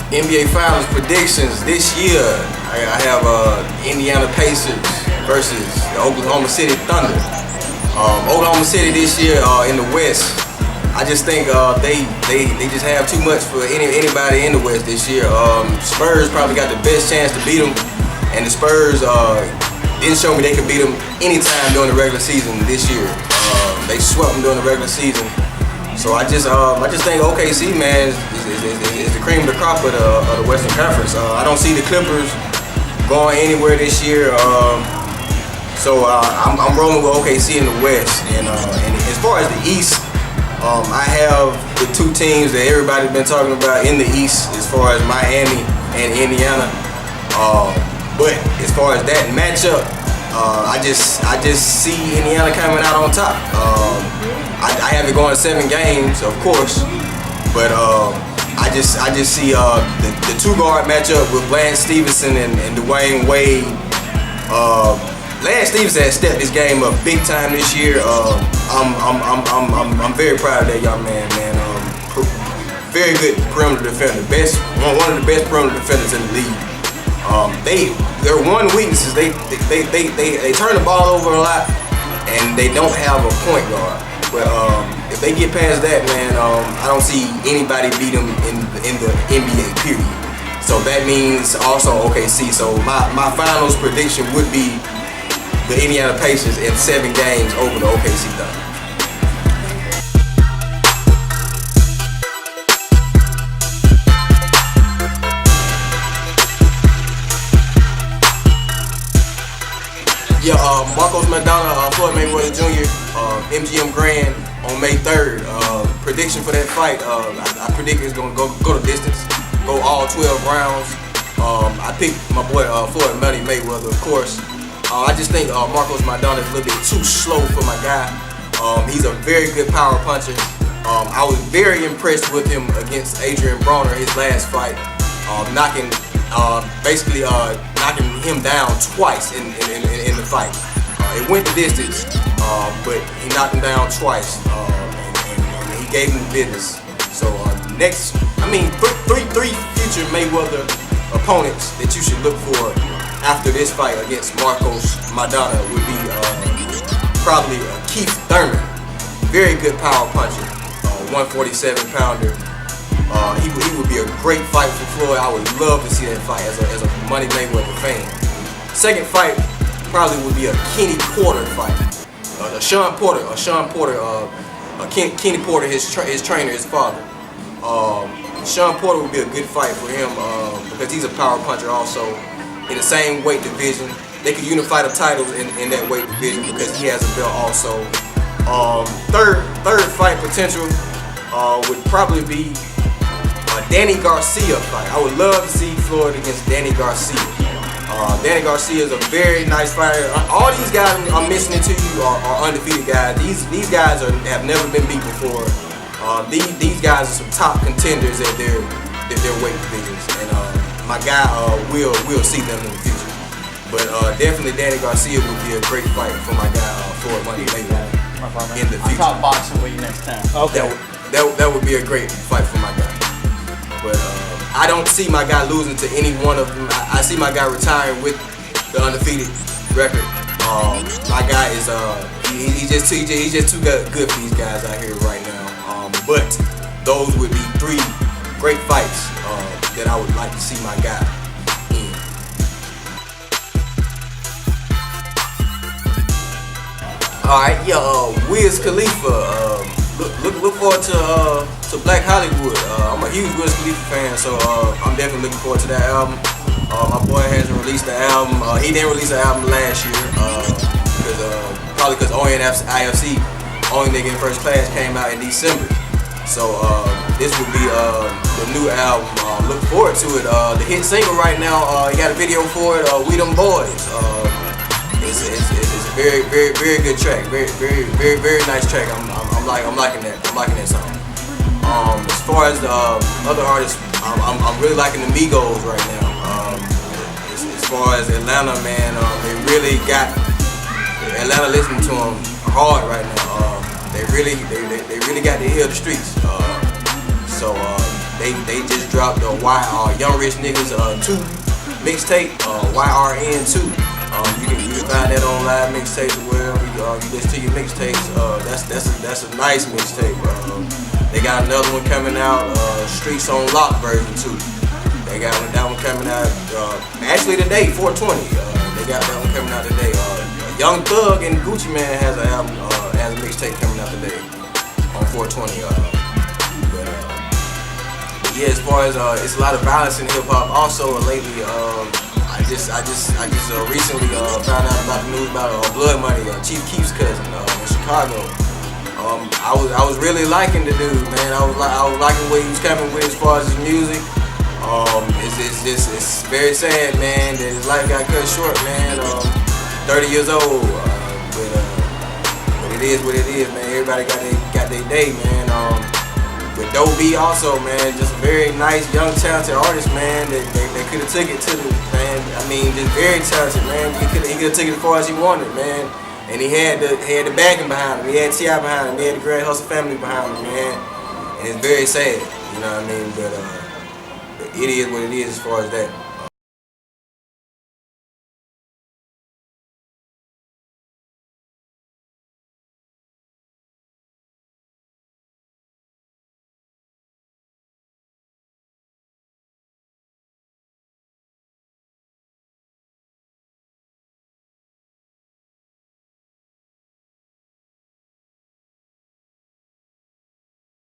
NBA Finals predictions this year. I have Indiana Pacers versus the Oklahoma City Thunder. Oklahoma City this year in the West. I just think they just have too much for anybody in the West this year. Spurs probably got the best chance to beat them, and the Spurs didn't show me they could beat them anytime during the regular season this year. They swept them during the regular season. So I just think OKC, man, is the cream of the crop of the Western Conference. I don't see the Clippers going anywhere this year. So I'm rolling with OKC in the West. And as far as the East, I have the two teams that everybody's been talking about in the East, as far as Miami and Indiana. But as far as that matchup, I just see Indiana coming out on top. I have it going 7 games, of course, but I just see the two-guard matchup with Lance Stevenson and Dwayne Wade. Lance Stevenson has stepped his game up big time this year. I'm very proud of that young man. Very good perimeter defender, one of the best perimeter defenders in the league. Their one weakness is they turn the ball over a lot, and they don't have a point guard. But if they get past that, man, I don't see anybody beat them in the NBA, period. So that means also OKC. So my finals prediction would be the Indiana Pacers in 7 games over the OKC Thunder. Yeah, Marcos Madonna, Floyd Mayweather Jr., MGM Grand on May 3rd. Prediction for that fight, I predict it's going to go the distance, go all 12 rounds. I picked my boy Floyd Money Mayweather, of course. I just think Marcos Madonna is a little bit too slow for my guy. He's a very good power puncher. I was very impressed with him against Adrian Broner, his last fight, knocking him down twice in the fight. It went the distance, but he knocked him down twice, and he gave him business. So three future Mayweather opponents that you should look for after this fight against Marcos Madonna would be probably Keith Thurman, very good power puncher, 147-pounder. He would be a great fight for Floyd. I would love to see that fight as a Money Mayweather fan. Second fight probably would be a Kenny Porter fight. Kenny Porter, his trainer, his father. Sean Porter would be a good fight for him because he's a power puncher also in the same weight division. They could unify the titles in that weight division because he has a belt also. Third fight potential would probably be a Danny Garcia fight. I would love to see Floyd against Danny Garcia. Danny Garcia is a very nice fighter. All these guys I'm mentioning to you are undefeated guys. These guys have never been beat before. These guys are some top contenders at their weight divisions, and my guy will see them in the future. But definitely Danny Garcia would be a great fight for my guy Floyd Money Mayweather in the future. I'll talk boxing with you next time. Okay. That would be a great fight for my guy. But I don't see my guy losing to any one of them. I see my guy retiring with the undefeated record. My guy is he's just too good for these guys out here right now. But those would be 3 great fights that I would like to see my guy in. All right, Wiz Khalifa. Look forward to Black Hollywood. I'm a huge Wiz Khalifa fan, so I'm definitely looking forward to that album. My boy hasn't released the album. He didn't release the album last year probably because IFC, Only Nigga in First Class, came out in December. So this would be the new album. Look forward to it. The hit single right now, you got a video for it. We Them Boys. It's a very good track. Very nice track. I'm liking that. I'm liking that song. As far as the other artists, I'm really liking the Migos right now. As far as Atlanta, man, they really got Atlanta listening to them hard right now. They really got to hear the streets. So they just dropped the Young Rich Niggas 2 mixtape, YRN 2. You can find that on live mixtapes or wherever you listen to your mixtapes. That's a nice mixtape. They got another one coming out, Streets on Lock version 2. They got that one coming out actually today, 420. They got that one coming out today. Young Thug and Gucci Man has an album, has a mixtape coming out today on 420. Yeah, as far as it's a lot of violence in hip hop. Also, lately, I just recently found out about the news about Blood Money, Chief Keef's cousin in Chicago. I was really liking the dude, man. I was liking what he was coming with as far as his music. It's very sad, man, that his life got cut short, man. 30 years old, but it is what it is, man. Everybody got their day, man. With Dope B also, man, just a very nice, young, talented artist, man. They could have took it to the, man. I mean, just very talented, man. He could have took it as far as he wanted, man. And he had the backing behind him. He had T.I. behind him. He had the Grand Hustle family behind him, man. And it's very sad, you know what I mean? But it is what it is as far as that.